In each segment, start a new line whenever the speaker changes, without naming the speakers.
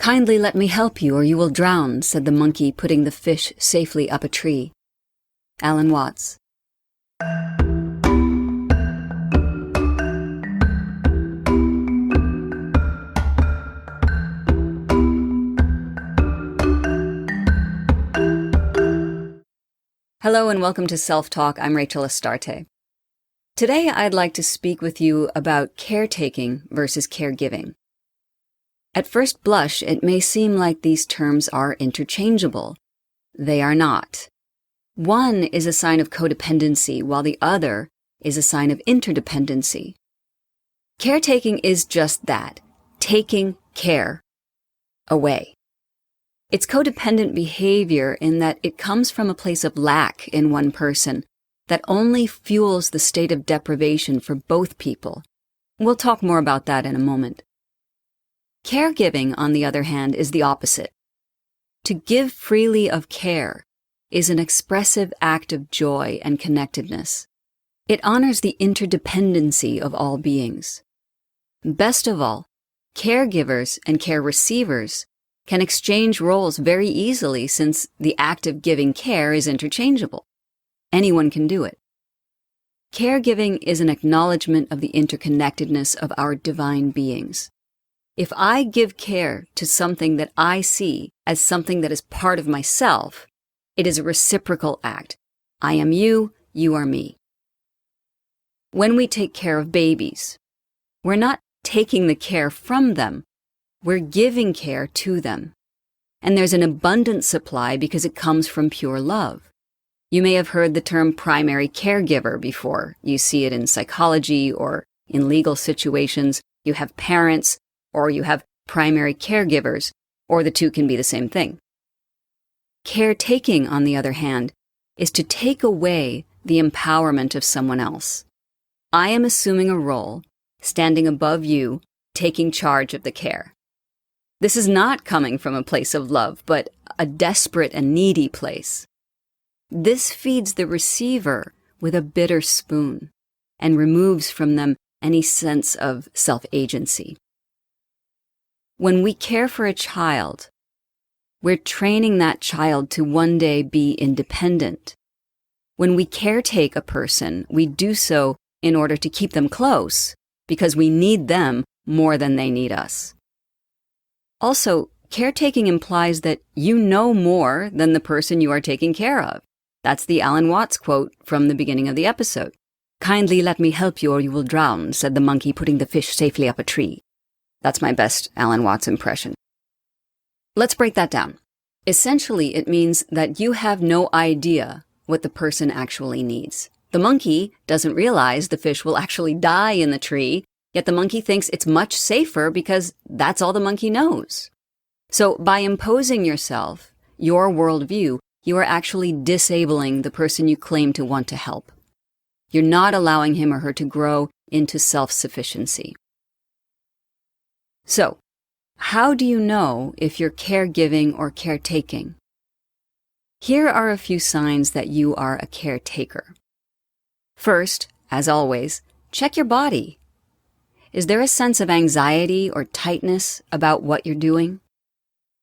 "Kindly let me help you or you will drown," said the monkey, putting the fish safely up a tree. Alan Watts. Hello and welcome to Self-Talk. I'm Rachel Astarte. Today I'd like to speak with you about caretaking versus caregiving. At first blush, it may seem like these terms are interchangeable. They are not. One is a sign of codependency, while the other is a sign of interdependency. Caretaking is just that, taking care away. It's codependent behavior in that it comes from a place of lack in one person that only fuels the state of deprivation for both people. We'll talk more about that in a moment. Caregiving, on the other hand, is the opposite. To give freely of care is an expressive act of joy and connectedness. It honors the interdependency of all beings. Best of all, caregivers and care receivers can exchange roles very easily since the act of giving care is interchangeable. Anyone can do it. Caregiving is an acknowledgement of the interconnectedness of our divine beings. If I give care to something that I see as something that is part of myself, it is a reciprocal act. I am you, you are me. When we take care of babies, we're not taking the care from them, we're giving care to them. And there's an abundant supply because it comes from pure love. You may have heard the term primary caregiver before. You see it in psychology or in legal situations. You have parents or you have primary caregivers, or the two can be the same thing. Caretaking, on the other hand, is to take away the empowerment of someone else. I am assuming a role, standing above you, taking charge of the care. This is not coming from a place of love, but a desperate and needy place. This feeds the receiver with a bitter spoon and removes from them any sense of self-agency. When we care for a child, we're training that child to one day be independent. When we caretake a person, we do so in order to keep them close because we need them more than they need us. Also, caretaking implies that you know more than the person you are taking care of. That's the Alan Watts quote from the beginning of the episode. "Kindly let me help you or you will drown," said the monkey, putting the fish safely up a tree. That's my best Alan Watts impression. Let's break that down. Essentially, it means that you have no idea what the person actually needs. The monkey doesn't realize the fish will actually die in the tree, yet the monkey thinks it's much safer because that's all the monkey knows. So by imposing yourself, your worldview, you are actually disabling the person you claim to want to help. You're not allowing him or her to grow into self-sufficiency. So, how do you know if you're caregiving or caretaking? Here are a few signs that you are a caretaker. First, as always, check your body. Is there a sense of anxiety or tightness about what you're doing?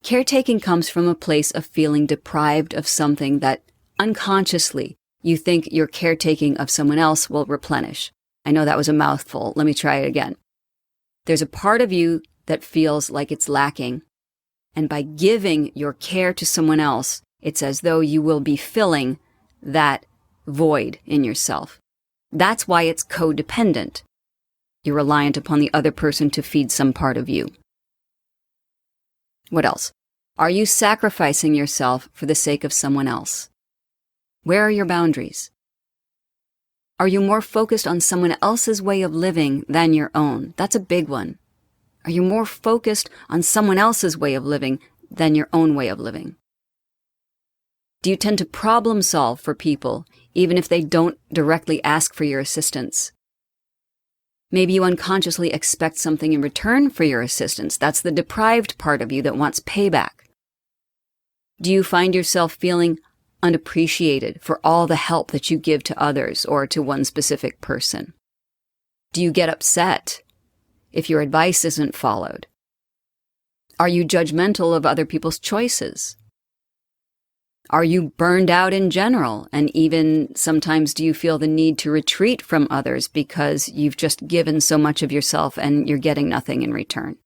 Caretaking comes from a place of feeling deprived of something that unconsciously you think your caretaking of someone else will replenish. I know that was a mouthful. Let me try it again. There's a part of you that feels like it's lacking, and by giving your care to someone else, it's as though you will be filling that void in yourself. That's why it's codependent. You're reliant upon the other person to feed some part of you. What else? Are you sacrificing yourself for the sake of someone else? Where are your boundaries? Are you more focused on someone else's way of living than your own? That's a big one. Are you more focused on someone else's way of living than your own way of living? Do you tend to problem solve for people, even if they don't directly ask for your assistance? Maybe you unconsciously expect something in return for your assistance. That's the deprived part of you that wants payback. Do you find yourself feeling unappreciated for all the help that you give to others or to one specific person? Do you get upset if your advice isn't followed? Are you judgmental of other people's choices? Are you burned out in general? And even sometimes do you feel the need to retreat from others because you've just given so much of yourself and you're getting nothing in return?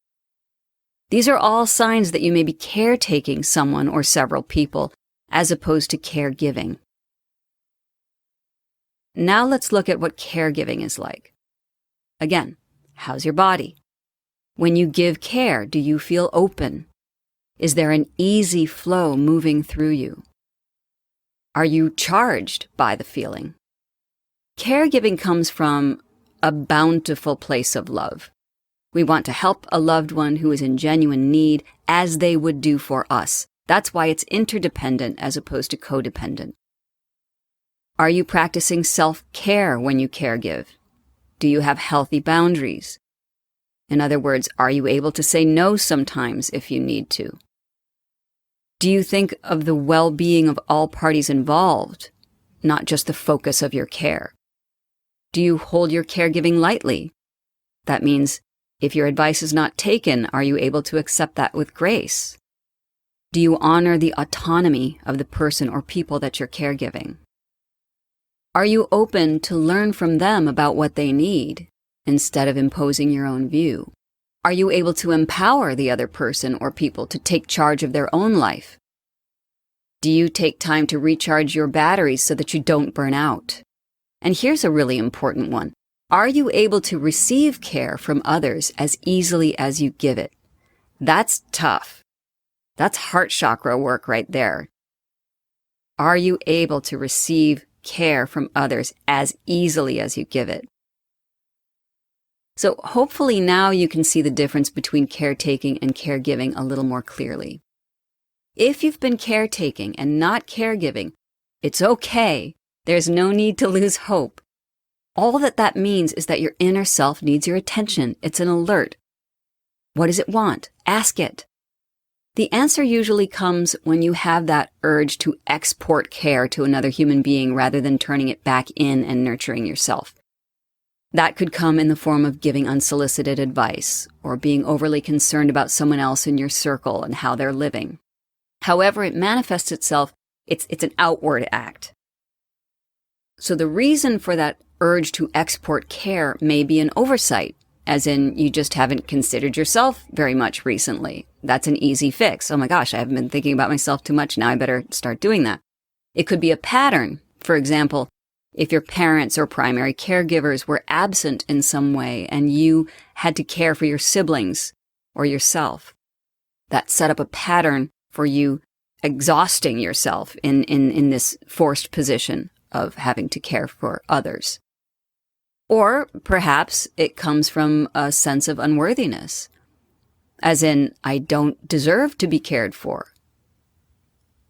These are all signs that you may be caretaking someone or several people as opposed to caregiving. Now let's look at what caregiving is like. Again, how's your body? When you give care, do you feel open? Is there an easy flow moving through you? Are you charged by the feeling? Caregiving comes from a bountiful place of love. We want to help a loved one who is in genuine need as they would do for us. That's why it's interdependent as opposed to codependent. Are you practicing self-care when you caregive? Do you have healthy boundaries? In other words, are you able to say no sometimes if you need to? Do you think of the well-being of all parties involved, not just the focus of your care? Do you hold your caregiving lightly? That means if your advice is not taken, are you able to accept that with grace? Do you honor the autonomy of the person or people that you're caregiving? Are you open to learn from them about what they need instead of imposing your own view? Are you able to empower the other person or people to take charge of their own life? Do you take time to recharge your batteries so that you don't burn out? And here's a really important one. Are you able to receive care from others as easily as you give it? That's tough. That's heart chakra work right there. Are you able to receive care from others as easily as you give it? So hopefully now you can see the difference between caretaking and caregiving a little more clearly. If you've been caretaking and not caregiving, it's okay. There's no need to lose hope. All that means is that your inner self needs your attention. It's an alert. What does it want? Ask it. The answer usually comes when you have that urge to export care to another human being rather than turning it back in and nurturing yourself. That could come in the form of giving unsolicited advice or being overly concerned about someone else in your circle and how they're living. However it manifests itself, it's an outward act. So the reason for that urge to export care may be an oversight, as in you just haven't considered yourself very much recently. That's an easy fix. Oh my gosh, I haven't been thinking about myself too much. Now I better start doing that. It could be a pattern. For example, if your parents or primary caregivers were absent in some way and you had to care for your siblings or yourself, that set up a pattern for you exhausting yourself in this forced position of having to care for others. Or perhaps it comes from a sense of unworthiness, as in, I don't deserve to be cared for.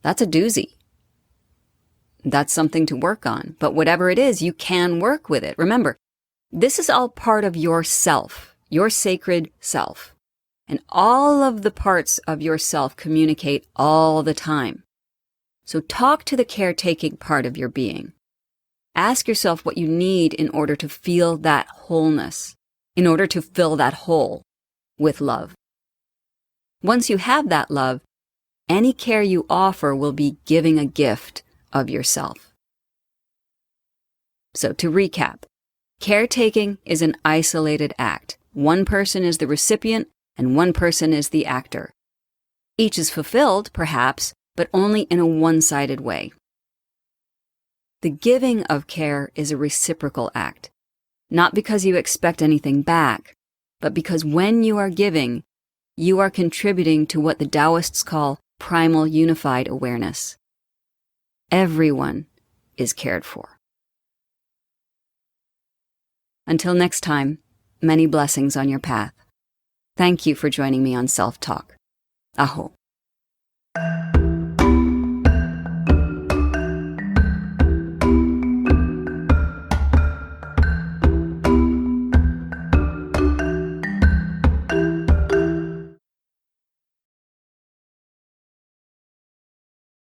That's a doozy. That's something to work on. But whatever it is, you can work with it. Remember, this is all part of yourself, your sacred self. And all of the parts of yourself communicate all the time. So talk to the caretaking part of your being. Ask yourself what you need in order to feel that wholeness, in order to fill that hole with love. Once you have that love, any care you offer will be giving a gift of yourself. So to recap, caretaking is an isolated act. One person is the recipient and one person is the actor. Each is fulfilled, perhaps, but only in a one-sided way. The giving of care is a reciprocal act, not because you expect anything back, but because when you are giving, you are contributing to what the Taoists call primal unified awareness. Everyone is cared for. Until next time, many blessings on your path. Thank you for joining me on Self Talk. Aho.